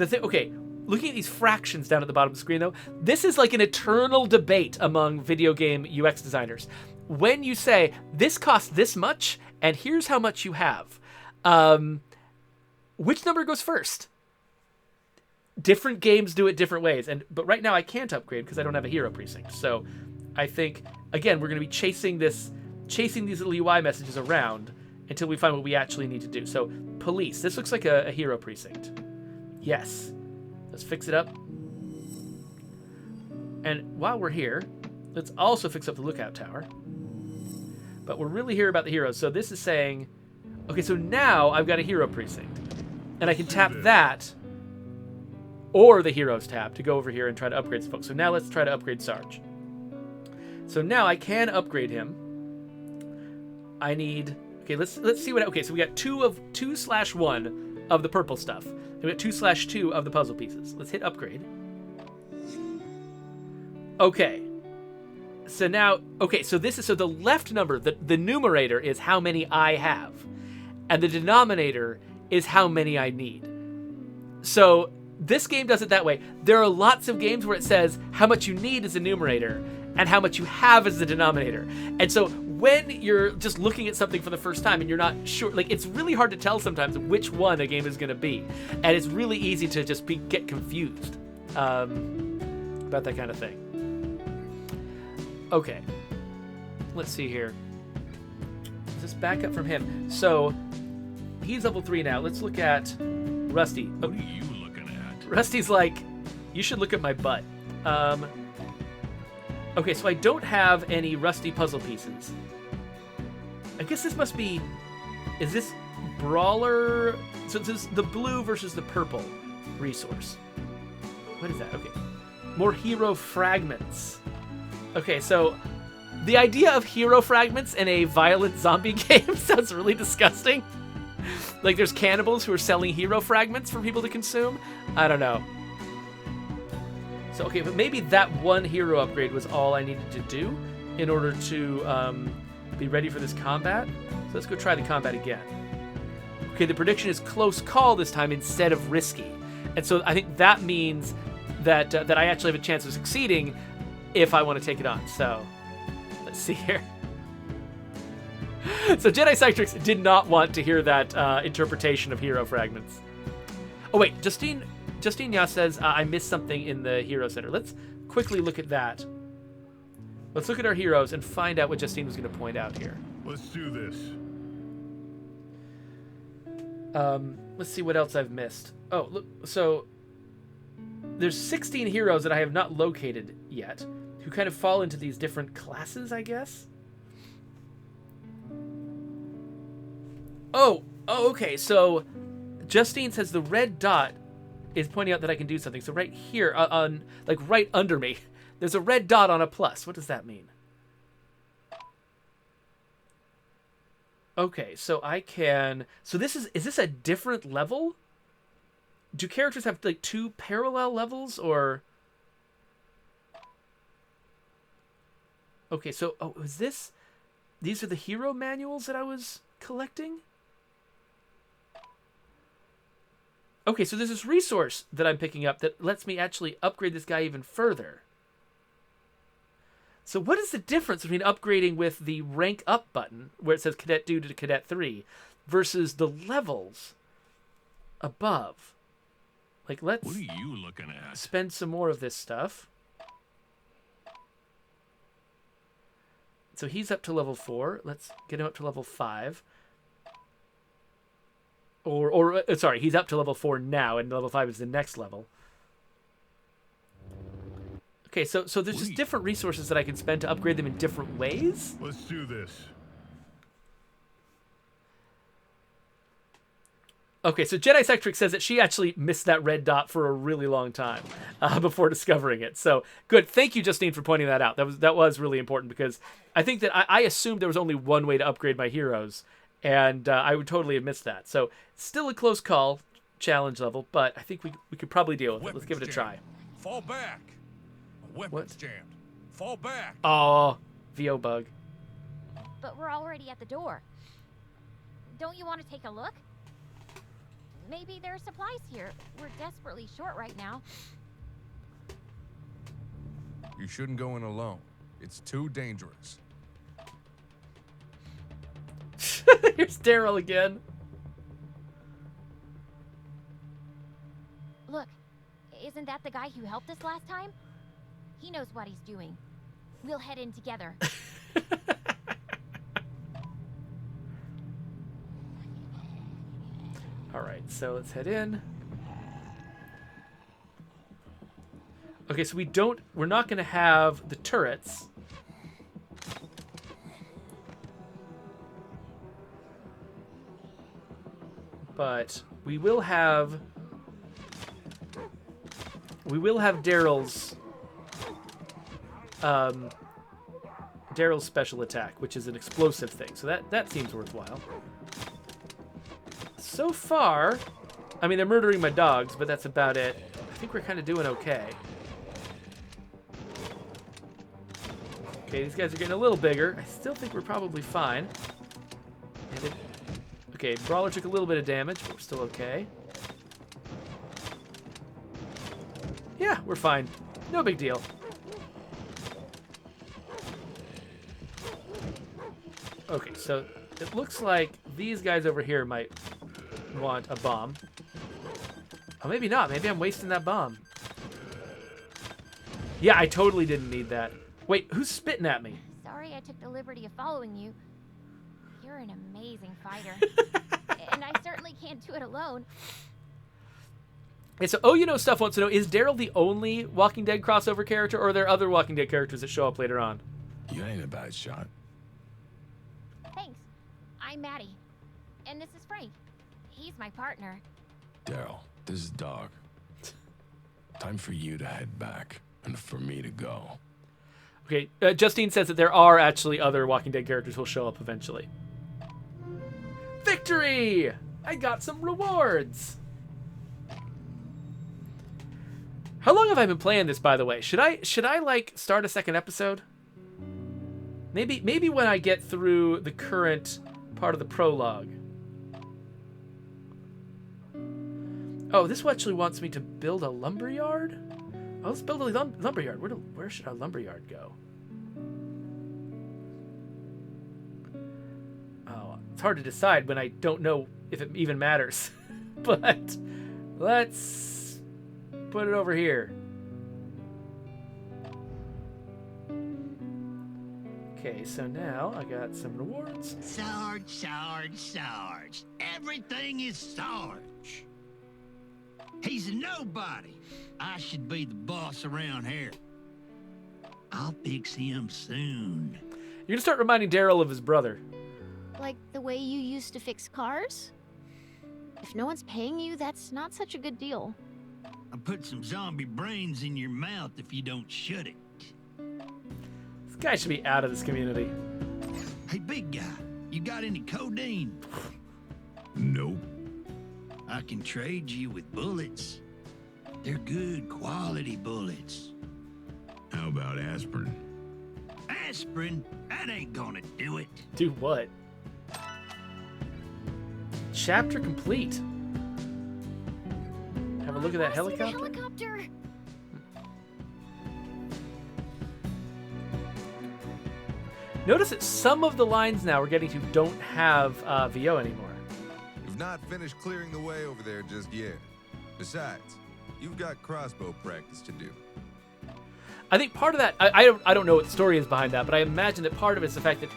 Okay, looking at these fractions down at the bottom of the screen, though, this is like an eternal debate among video game UX designers. When you say, this costs this much, and here's how much you have, which number goes first? Different games do it different ways, but right now I can't upgrade because I don't have a hero precinct. So I think, again, we're going to be chasing these little UI messages around until we find what we actually need to do. So police, this looks like a hero precinct. Yes. Let's fix it up. And while we're here, let's also fix up the lookout tower. But we're really here about the heroes. So this is saying, okay, so now I've got a hero precinct. And I can tap that or the heroes tab to go over here and try to upgrade some folks. So now let's try to upgrade Sarge. So now I can upgrade him. I need... Okay, let's see what... Okay, so we got 2/1 of the purple stuff. And we got 2/2 of the puzzle pieces. Let's hit upgrade. Okay. So now... Okay, so this is... So the left number, the numerator is how many I have. And the denominator is how many I need. So this game does it that way. There are lots of games where it says how much you need is the numerator and how much you have is the denominator. And so when you're just looking at something for the first time and you're not sure, like, it's really hard to tell sometimes which one a game is going to be. And it's really easy to just get confused about that kind of thing. Okay. Let's see here. Let's just back up from him. So he's level 3 now. Let's look at Rusty. What are you looking at? Rusty's like, you should look at my butt. Okay, so I don't have any Rusty puzzle pieces. I guess this must be... Is this Brawler? So this is the blue versus the purple resource. What is that? Okay. More hero fragments. Okay, so the idea of hero fragments in a violent zombie game sounds really disgusting. Like there's cannibals who are selling hero fragments for people to consume. I don't know. So, okay, but maybe that one hero upgrade was all I needed to do in order to be ready for this combat. So let's go try the combat again. Okay, the prediction is close call this time instead of risky. And so I think that means that that I actually have a chance of succeeding if I want to take it on. So let's see here. So Jedi Cytrix did not want to hear that interpretation of hero fragments. Oh wait, Justine Ya says, I missed something in the Hero Center. Let's quickly look at that. Let's look at our heroes and find out what Justine was going to point out here. Let's do this. Let's see what else I've missed. Oh, look, so there's 16 heroes that I have not located yet, who kind of fall into these different classes, I guess. Oh, okay, so Justine says the red dot is pointing out that I can do something. So right here, like right under me, there's a red dot on a plus. What does that mean? Okay, so I can... So is this a different level? Do characters have like 2 parallel levels or... Okay, so, is this... These are the hero manuals that I was collecting? Okay, so there's this resource that I'm picking up that lets me actually upgrade this guy even further. So what is the difference between upgrading with the rank up button, where it says Cadet 2 to Cadet 3, versus the levels above? Like, let's What are you looking at? spend some more of this stuff. So he's up to level 4. Let's get him up to level 5. Sorry, he's up to level 4 now, and level 5 is the next level. Okay, so there's just different resources that I can spend to upgrade them in different ways? Let's do this. Okay, so Jedi Sectric says that she actually missed that red dot for a really long time before discovering it. So good. Thank you, Justine, for pointing that out. That was really important because I think that I assumed there was only one way to upgrade my heroes, and I would totally have missed that. So still a close call, challenge level, but I think we could probably deal with it. Let's give it a try. Fall back. A weapon's jammed. Fall back. Oh, VO bug. But we're already at the door. Don't you want to take a look? Maybe there are supplies here. We're desperately short right now. You shouldn't go in alone. It's too dangerous. Here's Daryl again. Look, isn't that the guy who helped us last time? He knows what he's doing. We'll head in together. All right, so let's head in. Okay, so we're not going to have the turrets. But we will have Daryl's special attack, which is an explosive thing. So that seems worthwhile. So far, I mean, they're murdering my dogs, but that's about it. I think we're kind of doing okay. Okay, these guys are getting a little bigger. I still think we're probably fine. Okay, Brawler took a little bit of damage, but we're still okay. Yeah, we're fine. No big deal. Okay, so it looks like these guys over here might want a bomb. Oh, maybe not. Maybe I'm wasting that bomb. Yeah, I totally didn't need that. Wait, who's spitting at me? Sorry I took the liberty of following you. You're an amazing fighter. And I certainly can't do it alone. Okay, so Stuff wants to know, is Daryl the only Walking Dead crossover character, or are there other Walking Dead characters that show up later on? You ain't a bad shot. Thanks. I'm Maddie. And this is Frank. He's my partner. Daryl, this is Dog. Time for you to head back, and for me to go. Okay, Justine says that there are actually other Walking Dead characters who'll show up eventually. Victory! I got some rewards! How long have I been playing this, by the way? Should I like start a second episode? Maybe when I get through the current part of the prologue. Oh, this actually wants me to build a lumberyard? Oh, let's build a lumberyard. Where should our lumberyard go? Oh, it's hard to decide when I don't know if it even matters. But let's put it over here. Okay, so now I got some rewards. Sarge. Everything is Sarge. He's a nobody. I should be the boss around here. I'll fix him soon. You're gonna start reminding Daryl of his brother. Like the way you used to fix cars? If no one's paying you, that's not such a good deal. I'll put some zombie brains in your mouth if you don't shut it. This guy should be out of this community. Hey, big guy, you got any codeine? Nope. I can trade you with bullets. They're good quality bullets. How about aspirin? Aspirin? That ain't gonna do it. Do what? Chapter complete. Have a look at that helicopter. The helicopter. Notice that some of the lines now we're getting to don't have VO anymore. We've not finished clearing the way over there just yet. Besides, you've got crossbow practice to do. I think part of that, I don't know what the story is behind that, but I imagine that part of it is the fact that,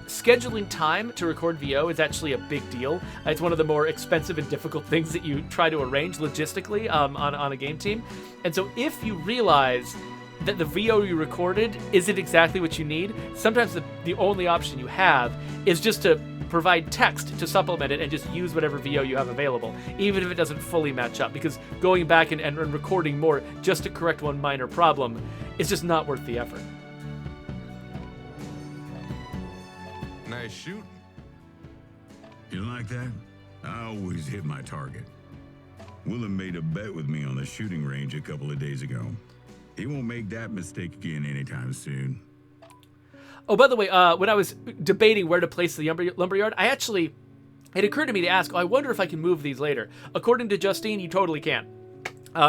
scheduling time to record VO is actually a big deal. It's one of the more expensive and difficult things that you try to arrange logistically on a game team. And so if you realize that the VO you recorded isn't exactly what you need, sometimes the only option you have is just to provide text to supplement it and just use whatever VO you have available, even if it doesn't fully match up, because going back and recording more just to correct one minor problem is just not worth the effort. Nice shooting. You like that? I always hit my target. Willem made a bet with me on the shooting range a couple of days ago. He won't make that mistake again anytime soon. Oh, by the way, when I was debating where to place the lumberyard, it occurred to me to ask, I wonder if I can move these later. According to Justine, you totally can.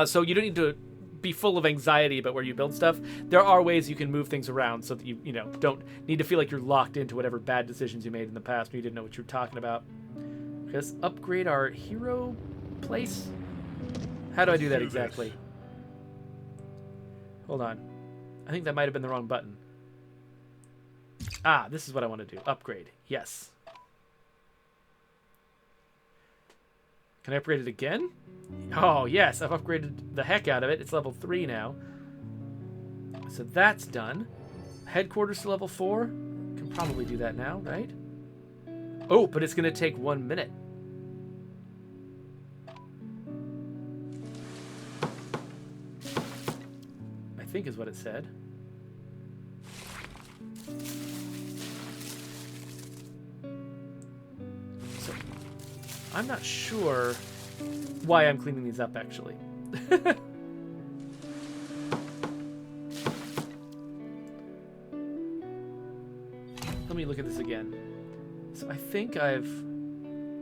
So you don't need to be full of anxiety about where you build stuff. There are ways you can move things around so that you don't need to feel like you're locked into whatever bad decisions you made in the past when you didn't know what you were talking about. Let's upgrade our hero place. How do I do that exactly? Hold on. I think that might have been the wrong button. Ah, this is what I want to do. Upgrade. Yes. Can I upgrade it again? Oh, yes. I've upgraded the heck out of it. It's level 3 now. So that's done. Headquarters to level 4. Can probably do that now, right? Oh, but it's going to take 1 minute. I think is what it said. So, I'm not sure why I'm cleaning these up, actually. Let me look at this again. So I think I've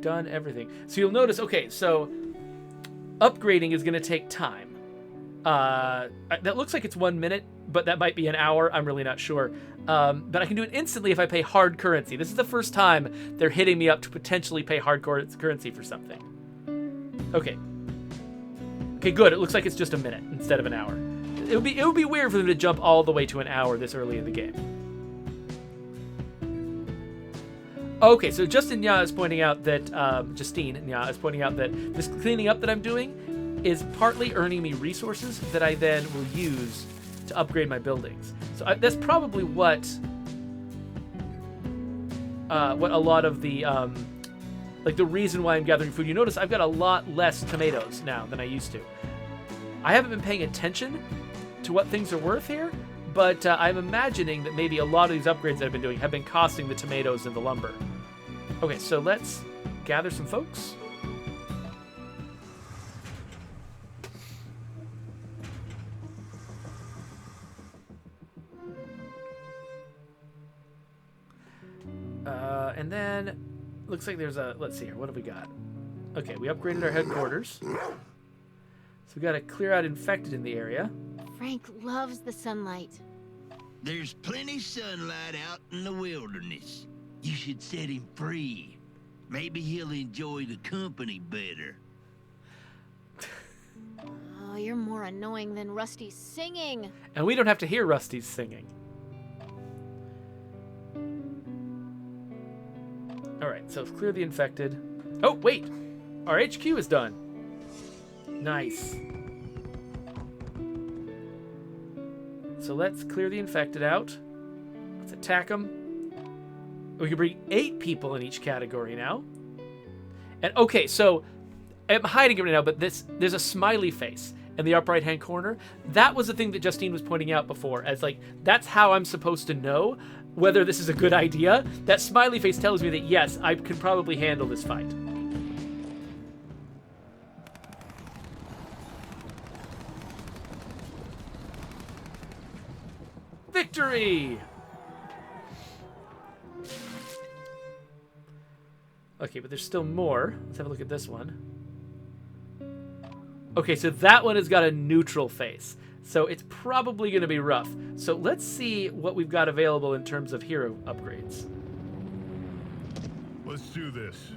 done everything. So you'll notice, okay, so upgrading is going to take time. That looks like it's 1 minute, but that might be an hour. I'm really not sure. But I can do it instantly if I pay hard currency. This is the first time they're hitting me up to potentially pay hard currency for something. Okay. Okay, good. It looks like it's just a minute instead of an hour. It would be weird for them to jump all the way to an hour this early in the game. Okay, so Justine Nya is pointing out that this cleaning up that I'm doing is partly earning me resources that I then will use to upgrade my buildings. So that's probably what a lot of the like the reason why I'm gathering food. You notice I've got a lot less tomatoes now than I used to. I haven't been paying attention to what things are worth here, but I'm imagining that maybe a lot of these upgrades that I've been doing have been costing the tomatoes and the lumber. Okay, so let's gather some folks. And then, looks like there's a, let's see here, what have we got? Okay, we upgraded our headquarters. So we got to clear out infected in the area. Frank loves the sunlight. There's plenty sunlight out in the wilderness. You should set him free. Maybe he'll enjoy the company better. Oh, you're more annoying than Rusty's singing. And we don't have to hear Rusty's singing. Alright, so clear the infected. Oh, wait! Our HQ is done. Nice. So let's clear the infected out. Let's attack them. We can bring 8 people in each category now. And okay, so I'm hiding it right now, but there's a smiley face in the upper right-hand corner. That was the thing that Justine was pointing out before, as like, that's how I'm supposed to know whether this is a good idea. That smiley face tells me that, yes, I can probably handle this fight. Victory! Okay, but there's still more. Let's have a look at this one. Okay, so that one has got a neutral face. So it's probably going to be rough. So let's see what we've got available in terms of hero upgrades. Let's do this.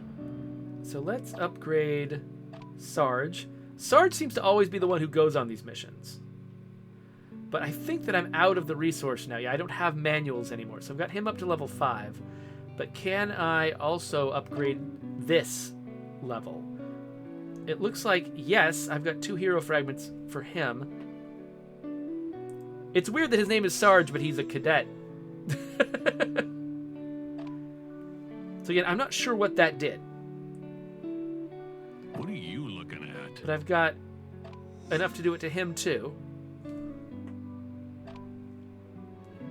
So let's upgrade Sarge. Sarge seems to always be the one who goes on these missions. But I think that I'm out of the resource now. Yeah, I don't have manuals anymore. So I've got him up to level 5. But can I also upgrade this level? It looks like, yes, I've got 2 hero fragments for him. It's weird that his name is Sarge, but he's a cadet. So again, I'm not sure what that did. What are you looking at? But I've got enough to do it to him too.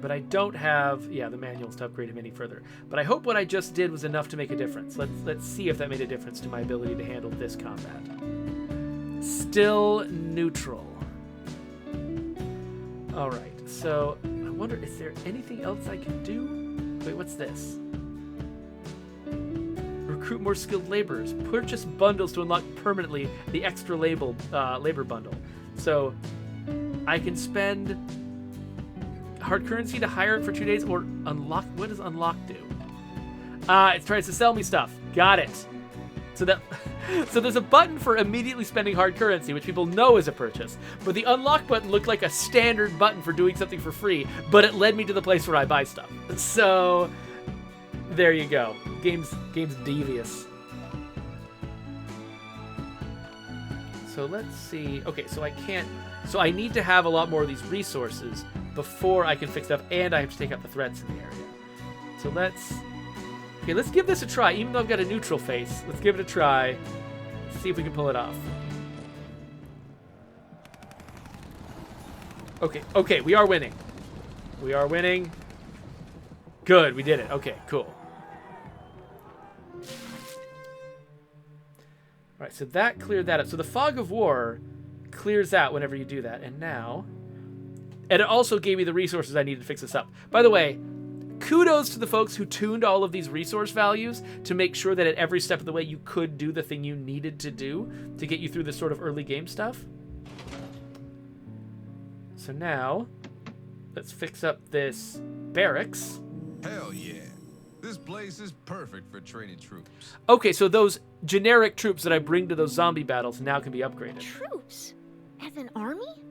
But I don't have, yeah, the manuals to upgrade him any further. But I hope what I just did was enough to make a difference. Let's see if that made a difference to my ability to handle this combat. Still neutral. All right, so I wonder, is there anything else I can do? Wait, what's this? Recruit more skilled laborers. Purchase bundles to unlock permanently the extra labor bundle. So I can spend hard currency to hire it for 2 days or unlock. What does unlock do? It tries to sell me stuff. Got it. So there's a button for immediately spending hard currency, which people know is a purchase. But the unlock button looked like a standard button for doing something for free, but it led me to the place where I buy stuff. So there you go. Game's devious. So let's see. Okay, so I need to have a lot more of these resources before I can fix stuff, and I have to take out the threats in the area. So let's give this a try. Even though I've got a neutral face, let's give it a try. See if we can pull it off. Okay, we are winning. We are winning. Good, we did it. Okay, cool. All right, so that cleared that up. So the fog of war clears out whenever you do that. And now, and it also gave me the resources I needed to fix this up. By the way, kudos to the folks who tuned all of these resource values to make sure that at every step of the way you could do the thing you needed to do to get you through this sort of early game stuff. So now, let's fix up this barracks. Hell yeah. This place is perfect for training troops. Okay, so those generic troops that I bring to those zombie battles now can be upgraded. Troops? As an army?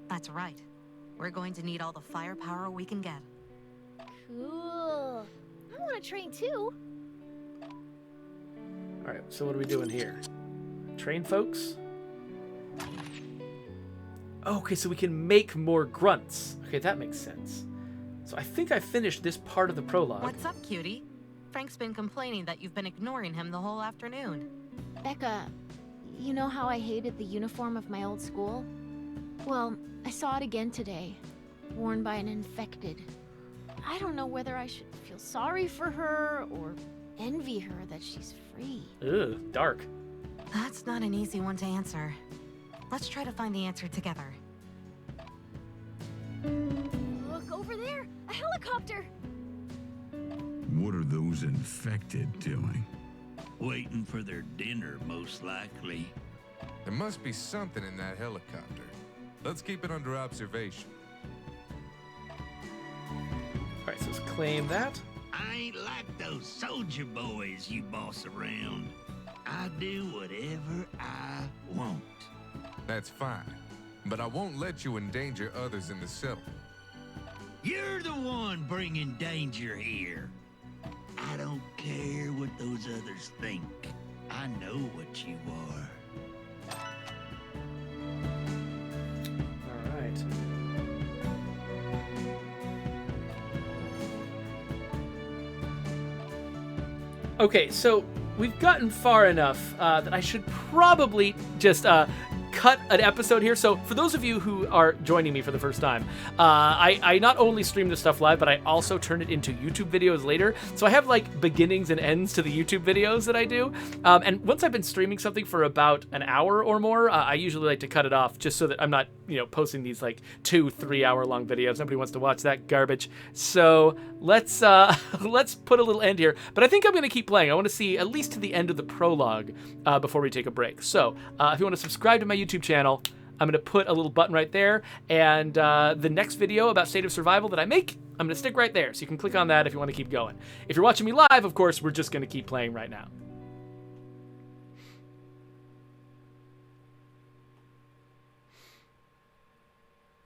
That's right. We're going to need all the firepower we can get. Cool. I want to train too. All right, so what are we doing here? Train folks? Okay, so we can make more grunts. Okay, that makes sense. So I think I finished this part of the prologue. What's up, cutie? Frank's been complaining that you've been ignoring him the whole afternoon. Becca, you know how I hated the uniform of my old school? Well, I saw it again today, worn by an infected. I don't know whether I should feel sorry for her or envy her that she's free. Ugh, dark. That's not an easy one to answer. Let's try to find the answer together. Look over there! A helicopter! What are those infected doing? Waiting for their dinner, most likely. There must be something in that helicopter. Let's keep it under observation. All right, so let's claim that. I ain't like those soldier boys you boss around. I do whatever I want. That's fine, but I won't let you endanger others in the settlement. You're the one bringing danger here. I don't care what those others think. I know what you are. All right. Okay, so we've gotten far enough that I should probably just cut an episode here. So for those of you who are joining me for the first time, I not only stream this stuff live, but I also turn it into YouTube videos later. So I have like beginnings and ends to the YouTube videos that I do. And once I've been streaming something for about an hour or more, I usually like to cut it off just so that I'm not, posting these like 2-3 hour long videos. Nobody wants to watch that garbage. So let's put a little end here. But I think I'm going to keep playing. I want to see at least to the end of the prologue before we take a break. So if you want to subscribe to my YouTube channel, I'm going to put a little button right there, and the next video about State of Survival that I make, I'm going to stick right there, so you can click on that if you want to keep going. If you're watching me live, of course, we're just going to keep playing right now.